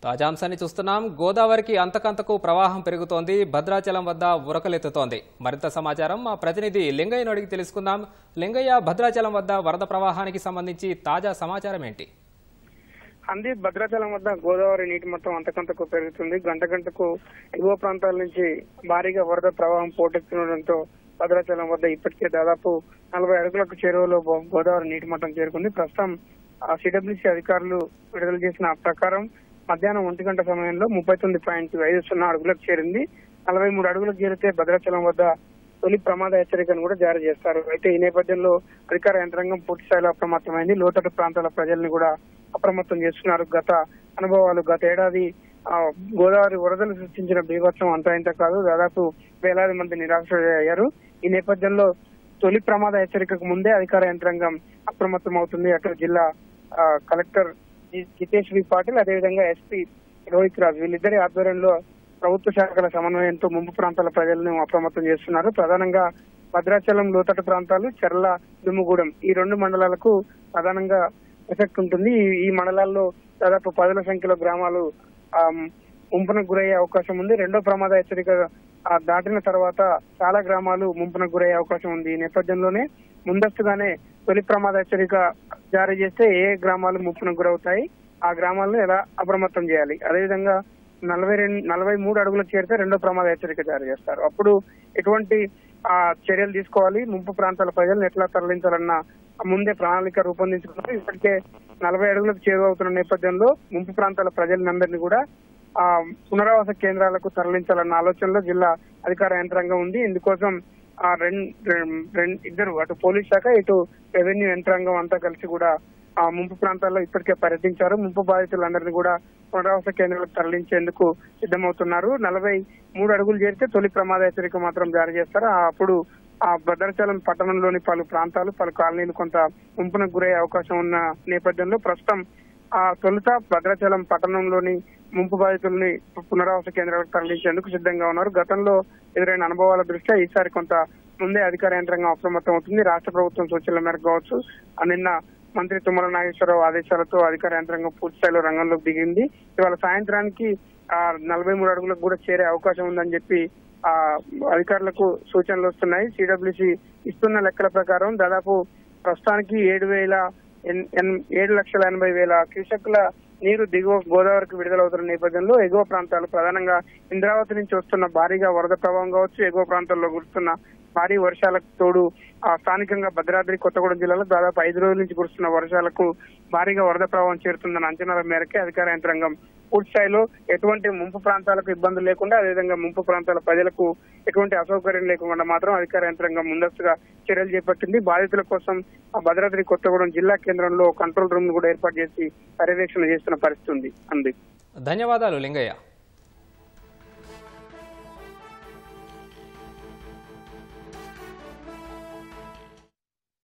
తాజా అంశాన్ని చూస్తున్నాం. గోదావరికి అంతకంతకు ప్రవాహం పెరుగుతోంది. భద్రాచలం వద్ద ఉరకలెత్తుతోంది. మరింత సమాచారం మా ప్రతినిధి లింగయ్యను అడిగి తెలుసుకుందాం. లింగయ్య, భద్రాచలం వద్ద వరద ప్రవాహానికి సంబంధించి తాజా సమాచారం ఏంటి? భద్రాచలం వద్ద గోదావరి నీటి మొత్తం అంతకంతకు పెరుగుతుంది. గంట గంటకు ఎగువ ప్రాంతాల నుంచి భారీగా వరద ప్రవాహం పోటెత్తుండటంతో భద్రాచలం వద్ద ఇప్పటికే దాదాపు 40 అడుగులకు చేరువలో గోదావరి నీటి మట్టం చేరుకుంది. ప్రస్తుతం సిడబ్ల్యూసీ అధికారులు విడుదల చేసిన ప్రకారం మధ్యాహ్నం 1 గంట సమయంలో 39.50 అడుగులకు చేరింది. 43 అడుగులకు చేరితే భద్రాచలం వద్ద తొలి ప్రమాద హెచ్చరికను కూడా జారీ చేస్తారు. అయితే ఈ నేపథ్యంలో అధికార యంత్రాంగం పూర్తి స్థాయిలో అప్రమత్తమైంది. లోతట్టు ప్రాంతాల ప్రజల్ని కూడా అప్రమత్తం చేస్తున్నారు. గత అనుభవాలు, గత ఏడాది గోదావరి వరదలు సృష్టించిన బీభత్సం అంతా ఇంత కాదు. దాదాపు వేలాది మంది నిరాశ్రయ్యారు. ఈ నేపథ్యంలో తొలి ప్రమాద హెచ్చరికకు ముందే అధికార యంత్రాంగం అప్రమత్తం అవుతుంది. అక్కడ జిల్లా కలెక్టర్ జితేష్ వి పాటిల్, అదేవిధంగా ఎస్పీ రోహిత్ రాజ్, వీళ్ళిద్దరి ఆధ్వర్యంలో ప్రభుత్వ శాఖల సమన్వయంతో ముంపు ప్రాంతాల ప్రజలను అప్రమత్తం చేస్తున్నారు. ప్రధానంగా భద్రాచలం లోతట్టు ప్రాంతాలు, చెర్ల, దుమ్ముగూడెం ఈ 2 మండలాలకు ప్రధానంగా ఎఫెక్ట్ ఉంటుంది. ఈ మండలాల్లో దాదాపు 10ల సంఖ్యలో గ్రామాలు ముంపునకు గురయ్యే అవకాశం ఉంది. రెండో ప్రమాద హెచ్చరిక దాటిన తర్వాత చాలా గ్రామాలు ముంపునకు గురయ్యే అవకాశం ఉంది. ఈ నేపథ్యంలోనే ముందస్తుగానే తొలి ప్రమాద హెచ్చరిక జారీ చేస్తే ఏ గ్రామాలు ముంపునకు గురవుతాయి, ఆ గ్రామాలను ఎలా అప్రమత్తం చేయాలి, అదేవిధంగా 43 అడుగులకు చేరితే రెండో ప్రమాద హెచ్చరిక జారీ చేస్తారు. అప్పుడు ఎటువంటి చర్యలు తీసుకోవాలి, ముంపు ప్రాంతాల ప్రజలను ఎట్లా తరలించాలన్న ముందే ప్రణాళిక రూపొందించుకున్నారు. ఇప్పటికే 40 అడుగులకు చేరువవుతున్న నేపథ్యంలో ముంపు ప్రాంతాల ప్రజలందరినీ కూడా పునరావాస కేంద్రాలకు తరలించాలన్న ఆలోచనలో జిల్లా అధికార యంత్రాంగం ఉంది. ఇందుకోసం ఇద్దరు, అటు పోలీస్ శాఖ, ఇటు రెవెన్యూ యంత్రాంగం అంతా కలిసి కూడా ముంపు ప్రాంతాల్లో ఇప్పటికే పర్యటించారు. ముంపు బాధితులందరినీ కూడా పునరావాస కేంద్రాలకు తరలించేందుకు సిద్ధమవుతున్నారు. 43 అడుగులు చేరితే తొలి ప్రమాద హెచ్చరిక మాత్రం జారీ చేస్తారు. అప్పుడు భద్రాచలం పట్టణంలోని పలు ప్రాంతాలు, పలు కాలనీలు కొంత ముంపునకు గురయ్యే అవకాశం ఉన్న నేపథ్యంలో ప్రస్తుతం తొలుత భద్రాచలం పట్టణంలోని ముంపు బాధితుల్ని పునరావాస కేంద్రాలకు తరలించేందుకు సిద్ధంగా ఉన్నారు. గతంలో ఎదురైన అనుభవాల దృష్ట్యా ఈసారి కొంత ముందే అధికార యంత్రాంగం అప్రమత్తం అవుతుంది. రాష్ట్ర ప్రభుత్వం సూచనల మేరకు కావచ్చు, నిన్న మంత్రి తుమ్మల నాగేశ్వరరావు ఆదేశాలతో అధికార యంత్రాంగం పూర్తి స్థాయిలో రంగంలోకి దిగింది. ఇవాళ సాయంత్రానికి 43 అడుగులకు కూడా చేరే అవకాశం ఉందని చెప్పి అధికారులకు సూచనలు వస్తున్నాయి. సిడబ్ల్యూసీ ఇస్తున్న లెక్కల ప్రకారం దాదాపు ప్రస్తుతానికి 7,80,000 క్యూసెక్ల నీరు దిగువ గోదావరికి విడుదలవుతున్న నేపథ్యంలో ఎగువ ప్రాంతాలు, ప్రధానంగా ఇంద్రావతి నుంచి వస్తున్న భారీగా వరద ప్రభావం కావచ్చు, ఎగువ ప్రాంతాల్లో కురుస్తున్న భారీ వర్షాలకు తోడు స్థానికంగా భద్రాద్రి కొత్తగూడెం జిల్లాలో దాదాపు 5 రోజుల నుంచి కురుస్తున్న వర్షాలకు భారీగా వరద ప్రభావం చేరుతుందన్న అంచనాల మేరకే అధికార యంత్రాంగం పూర్తి స్థాయిలో ఎటువంటి ముంపు ప్రాంతాలకు ఇబ్బందులు లేకుండా, అదేవిధంగా ముంపు ప్రాంతాల ప్రజలకు ఎటువంటి అసౌకర్యం లేకుండా మాత్రం అధికార యంత్రాంగం ముందస్తుగా చర్యలు చేపట్టింది. బాధితుల కోసం భద్రాద్రి కొత్తగూడెం జిల్లా కేంద్రంలో కంట్రోల్ రూమ్ ను కూడా ఏర్పాటు చేసి పర్యవేక్షణ చేస్తున్న పరిస్థితి ఉంది. ధన్యవాదాలు లింగయ్య.